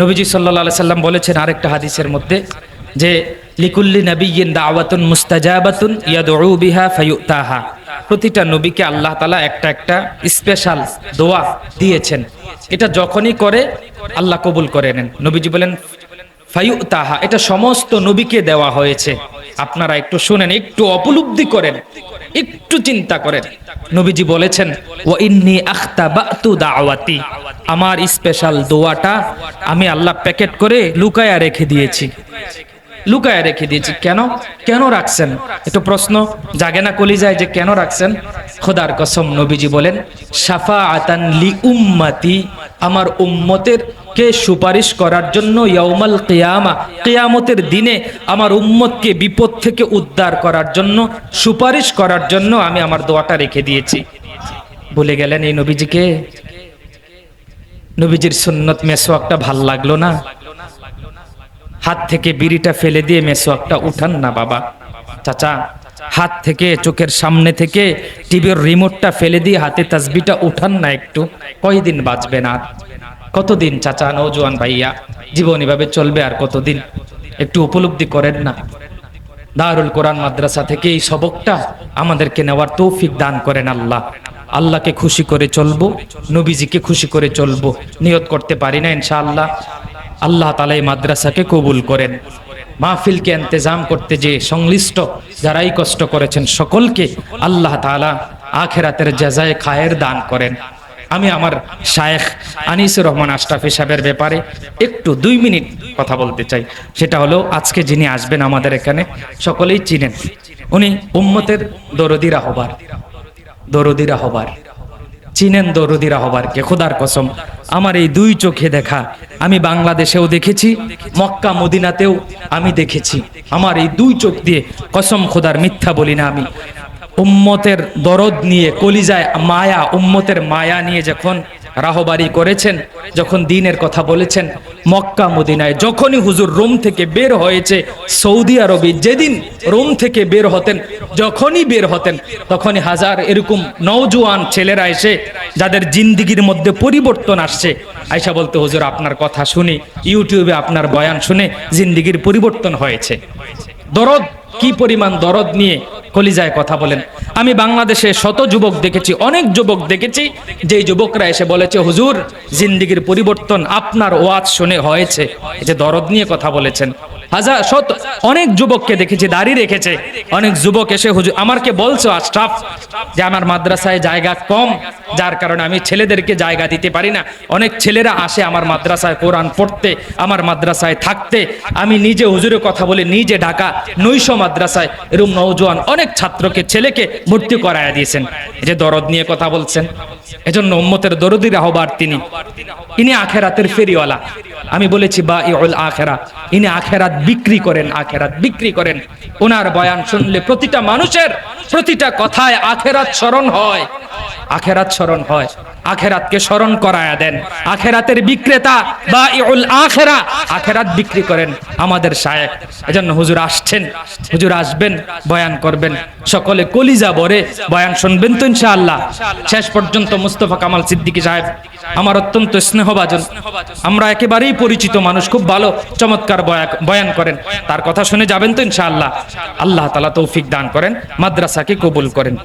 নবীজি সাল্লাল্লাহু আলাইহি সাল্লাম বলেছেন আরেকটা হাদিসের মধ্যে যে লিকুল্লি নাবিয়্যিন দাওয়াতুন মুস্তাজাবাতুন ইয়াদউ বিহা ফায়ুতাহা। প্রতিটা নবীকে আল্লাহ তাআলা একটা একটা স্পেশাল দোয়া দিয়েছেন, এটা যখনই করে আল্লাহ কবুল করে নেন। নবীজি বলেন ফায়ুতাহা, এটা সমস্ত নবীকে দেওয়া হয়েছে। আপনারা একটু শুনেন, একটু উপলব্ধি করেন, একটু চিন্তা করেন। নবীজি বলেছেন ওয়া ইন্নী আখতাবাতু দাওয়াতি, আমার স্পেশাল দোয়াটা আমি আল্লাহ প্যাকেট করে লুকায়া রেখে দিয়েছি। লুকায়া রেখে দিয়েছি। কেন কেন রাখছেন? একটু প্রশ্ন জাগে না কলিজায় যে কেন রাখছেন? খোদার কসম নবীজি বলেন শাফাআতান লি উম্মতি, আমার উম্মতের কে সুপারিশ করার জন্য, ইয়াউমাল কিয়ামা, কিয়ামতের দিনে আমার উম্মতকে বিপদ থেকে উদ্ধার করার জন্য, সুপারিশ করার জন্য আমি আমার দোয়াটা রেখে দিয়েছি। ভুলে গেলেন এই নবীজিকে? নবীজির সুন্নত মেসওয়াকটা ভাল লাগলো না? হাত থেকে বিড়িটা ফেলে দিয়ে মেসওয়াকটা উঠান না বাবা। চাচা, হাত থেকে, চোখের সামনে থেকে টিভির রিমোটটা ফেলে দিয়ে হাতে তাসবিহটা উঠান না একটু। কয়দিন বাঁচবেন আর? কতদিন চাচা, নওজোয়ান ভাইয়া, জীবন এভাবে চলবে আর কতদিন? একটু উপলব্ধি করেন না। দারুল কোরআন মাদ্রাসা থেকে এই সবকটা আমাদেরকে নেওয়ার তৌফিক দান করেন আল্লাহ। আল্লাহকে খুশি করে চলবো, নবীজিকে খুশি করে চলবো, নিয়ত করতে পারি না ইনশাআল্লাহ। আল্লাহ তাআলা এই মাদ্রাসাকে কবুল করেন। মাহফিলকে ইন্তজাম করতে যে সংশ্লিষ্ট যারাই কষ্ট করেছেন সকলকে আল্লাহ তাআলা আখিরাতের জাযায়ে খায়ের দান করেন। আমি আমার শায়েখ আনিসুর রহমান আশরাফি সাহেবের ব্যাপারে একটু 2 মিনিট কথা বলতে চাই। সেটা হলো আজকে যিনি আসবেন আমাদের এখানে সকলেই চিনেন, উনি উম্মতের দরদী রাহবার। দরদী রাহবার চিনেন? দরদী রাহবারকে খোদার কসম আমার এই 2 চোখে দেখা, আমি বাংলাদেশেও দেখেছি, মক্কা মদিনাতেও আমি দেখেছি। আমার এই 2 চোখ দিয়ে কসম খোদার, মিথ্যা বলি না আমি। উম্মতের দরদ নিয়ে, কলিজায় মায়া, উম্মতের মায়া নিয়ে যখন রাহবারি করেছেন, যখন দ্বীনের কথা বলেছেন, মক্কা মদিনায় যখনই হুজুর রোম থেকে বের হয়েছে, সৌদি আরবে যেদিন রোম থেকে বের হতেন, যখনই বের হতেন তখনই হাজার এরকম নওজোয়ান ছেলেরা এসে যাদের জিন্দিগির মধ্যে পরিবর্তন আসছে, আয়সা বলতে হুজুর আপনার কথা শুনি, ইউটিউবে আপনার বয়ান শুনে জিন্দিগির পরিবর্তন হয়েছে। দরদ, কি পরিমাণ দরদ নিয়ে কলিজায় কথা বলেন। আমি বাংলাদেশে শত যুবক দেখেছি, অনেক যুবক দেখেছি, যেই যুবকরা এসে বলেছে হুজুর জিন্দিগির পরিবর্তন আপনার ওয়াজ শুনে হয়েছে, এই যে দরদ নিয়ে কথা বলেছেন। হাজার শত অনেক যুবককে দেখেছি, দাড়ি রেখেছে, অনেক যুবক এসে হুজুর আমাকে বলছো আশরাফ যে আমার মাদ্রাসায় জায়গা কম, যার কারণে আমি ছেলেদেরকে জায়গা দিতে পারি না। অনেক ছেলেরা আসে আমার মাদ্রাসায় কোরআন পড়তে, আমার মাদ্রাসায় থাকতে। আমি নিজে হুজুরের কথা বলে নিজে ঢাকা 900 মাদ্রাসায় এরকম নওজোয়ান অনেক ছাত্রকে, ছেলেকে ভর্তি করায়া দিয়েছেন। এই যে দরদ নিয়ে কথা বলছেন, এজন্য উম্মতের দরদী রাহবার তিনি, ইনি আখেরাতের ফেরিওয়ালা। আমি বলেছি বাঈউল আখিরা, ইনি আখেরাত বিক্রি করেন, আখেরাত বিক্রি করেন। ওনার বয়ান শুনলে প্রতিটা মানুষের প্রতিটা কথায় আখেরাত স্মরণ হয়, আখেরাত স্মরণ হয়। আখেরাতকে স্মরণ করায়া দেন। আখেরাতের বিক্রেতা বাঈউল আখিরা, আখেরাত বিক্রি করেন আমাদের শায়েখ। এজন্য হুজুর আসছেন, হুজুর আসবেন, বয়ান করবেন, সকলে কলিজা ভরে বয়ান শুনবেন তো ইনশাআল্লাহ। শেষ পর্যন্ত মুস্তাফা কামাল সিদ্দিকী সাহেব আমার অত্যন্ত স্নেহভাজন, আমরা একেবারেই পরিচিত মানুষ, খুব ভালো চমৎকার বয়ান করেন, তার কথা শুনে যাবেন তো ইনশাআল্লাহ। আল্লাহ তাআলা তৌফিক দান করেন, মাদ্রাসাকে কবুল করেন।